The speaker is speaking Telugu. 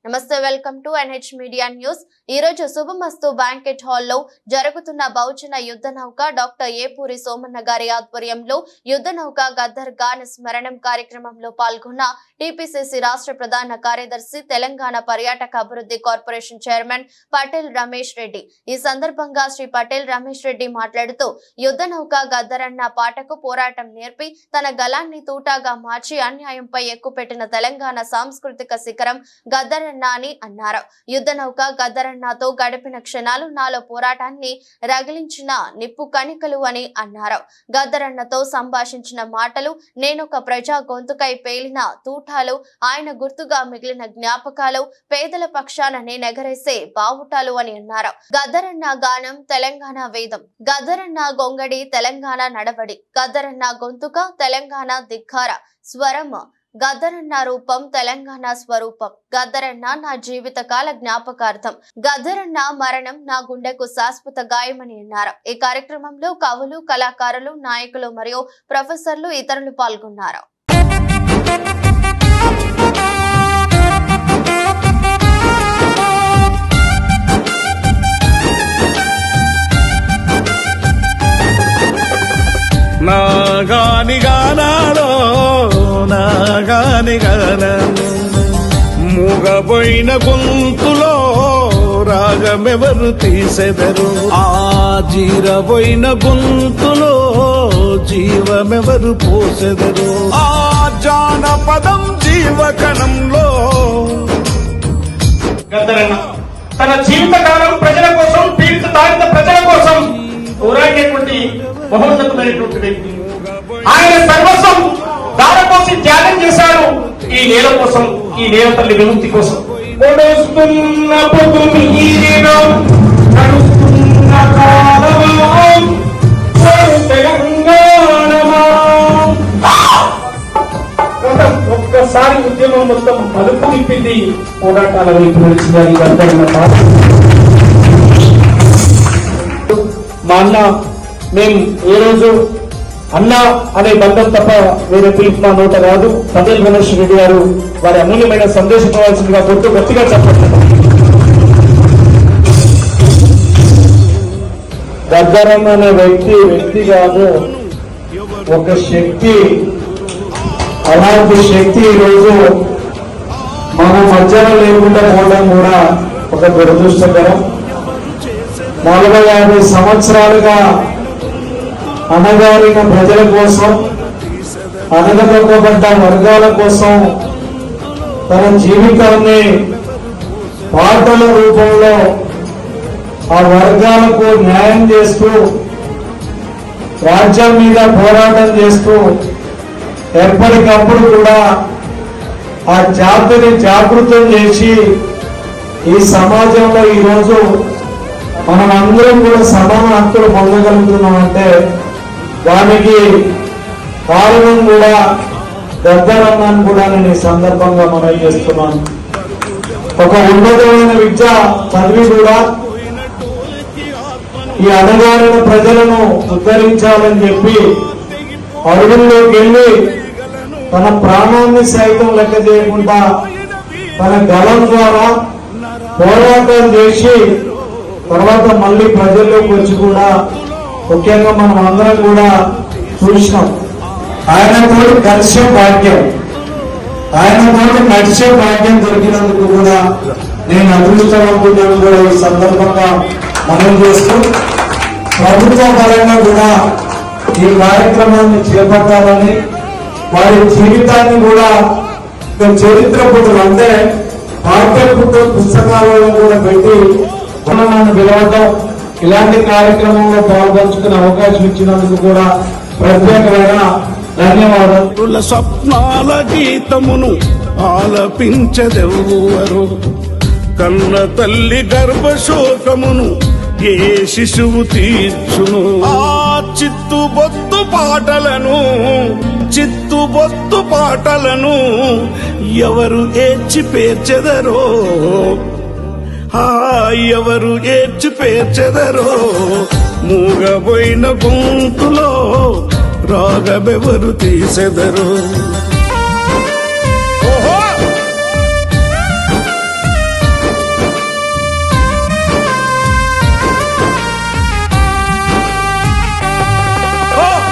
నమస్తే, welcome to NH media news. ఈ రోజు శుభమస్తు బ్యాంకెట్ హాల్లో జరుగుతున్న బహుజన యుద్ధ నౌక డాక్టర్ ఏపూరి సోమన్న గారి ఆధ్వర్యంలో యుద్ధ నౌక గద్దర్ గాన స్మరణం కార్యక్రమంలో పాల్గొన్న టీపీసీసీ రాష్ట్ర ప్రధాన కార్యదర్శి, తెలంగాణ పర్యాటక అభివృద్ధి కార్పొరేషన్ చైర్మన్ పటేల్ రమేష్ రెడ్డి. ఈ సందర్భంగా శ్రీ పటేల్ రమేష్ రెడ్డి మాట్లాడుతూ, యుద్ధ నౌక గద్దరన్న పాటకు పోరాటం నేర్పి తన గలాన్ని తూటాగా మార్చి అన్యాయంపై ఎక్కుపెట్టిన తెలంగాణ సాంస్కృతిక శిఖరం గద్దర్ అని అన్నారు. యుద్ధ నౌక గద్దరన్నతో గడిపిన క్షణాలు నాలో పోరాటాన్ని రగిలించిన నిప్పు కణికలు అని అన్నారు. గద్దరన్నతో సంభాషించిన మాటలు నేనొక ప్రజా గొంతుకై పేలిన తూటాలు, ఆయన గుర్తుగా మిగిలిన జ్ఞాపకాలు, పేదల పక్షాన నేనెగరేసే బావుటాలు అని అన్నారు. గద్దరన్న గానం తెలంగాణ వేదం, గద్దరన్న గొంగడి తెలంగాణ నడవడి, గద్దరన్న గొంతుక తెలంగాణ ధిక్కార స్వరం, గద్దరన్న రూపం తెలంగాణ స్వరూపం, గద్దరన్న నా జీవితకాల జ్ఞాపకార్థం, గద్దరన్న మరణం నా గుండెకు శాశ్వత గాయమని అన్నారు. ఈ కార్యక్రమంలో కవులు, కళాకారులు, నాయకులు మరియు ప్రొఫెసర్లు ఇతరులు పాల్గొన్నారు. మూగబోయిన గొంతులో రాగమెవరు తీసెదరు, ఆ జీరబోయిన గొంతులో జీవమెవరు పోసెదరు, ఆ జానపదం జీవకణంలో. గద్దరన్న తన జీవితకాలం ప్రజల కోసం, పీడిత తాడిత ప్రజల కోసం పోరాడేటువంటి మహోన్నతమైనటువంటి వ్యక్తి. ఆయన సర్వస్వం దారపోసి త్యాగం చేశాడు ఈ నేల కోసం, ఈ నేల తల్లి విముక్తి కోసం. ఒక్కసారి ఉద్యమం మొత్తం మలుపు తిప్పింది, పోరాటాల వైపు నడిచింది గద్దరన్న పాట. మా అన్న మేము ఏ రోజు అన్న అనే బంధం తప్ప వేరే పిలుపు మా నోట రాదు. పటేల్ రమేష్ రెడ్డి గారు వారి అమూల్యమైన సందేశం ఇవ్వాల్సిందిగా కొట్టు గట్టిగా చెప్పండి. గద్దరన్న అనే వ్యక్తి కాదు, ఒక శక్తి. అలాంటి శక్తి ఈరోజు మన మధ్యలో లేకుండా పోవడం కూడా ఒక దురదృష్టకరం. 40-50 సంవత్సరాలుగా అణగారిన ప్రజల కోసం, అణగదొక్కబడ్డ వర్గాల కోసం తన జీవితాన్ని పాటల రూపంలో ఆ వర్గాలకు న్యాయం చేస్తూ, రాజ్యం మీద పోరాటం చేస్తూ, ఎప్పటికప్పుడు కూడా ఆ జాతిని జాగృతం చేసి ఈ సమాజంలో ఈరోజు మనం అందరం కూడా సమాన హక్కులు పొందగలుగుతున్నామంటే దానికి కారణం కూడా గద్దరన్నని కూడా నేను ఈ సందర్భంగా మనం చేస్తున్నాను. ఒక ఉన్నతమైన విద్య చదివి కూడా ఈ అణగారిన ప్రజలను ఉద్ధరించాలని చెప్పి అడవుల్లోకి వెళ్ళి తన ప్రాణాన్ని సైతం లెక్క చేయకుండా తన గలం ద్వారా పోరాటం చేసి తర్వాత మళ్ళీ ప్రజల్లోకి వచ్చి కూడా ముఖ్యంగా మనం అందరం కూడా చూసినాం. ఆయనతో కలిసే భాగ్యం, ఆయనతో నడిచే భాగ్యం దొరికినందుకు కూడా నేను అదృష్టవంతులను కూడా ఈ సందర్భంగా మనం చేస్తూ, ప్రభుత్వ పరంగా కూడా ఈ కార్యక్రమాన్ని చేపట్టాలని, వారి జీవితాన్ని కూడా చరిత్ర పుటలు అంటే పాఠ్య పుస్తకాలలో కూడా పెట్టి మనల్ని పిలవటం, ఇలాంటి కార్యక్రమంలో పాల్పంచుకునే అవకాశం ఇచ్చినందుకు కూడా ప్రత్యేకమైన ధన్యవాదాలు. స్వప్నాల గీతమును ఆలపించదెవ్వరు, కన్న తల్లి గర్భశోకమును ఏ శిశువు తీర్చును, ఆ చిత్తుబొత్తు పాటలను ఎవరు ఏడ్చి పేర్చెదరో, ఎవరు ఏడ్చి పేర్చెదరో, మూగబోయిన గొంతులో రాగమెవరు తీసెదరో.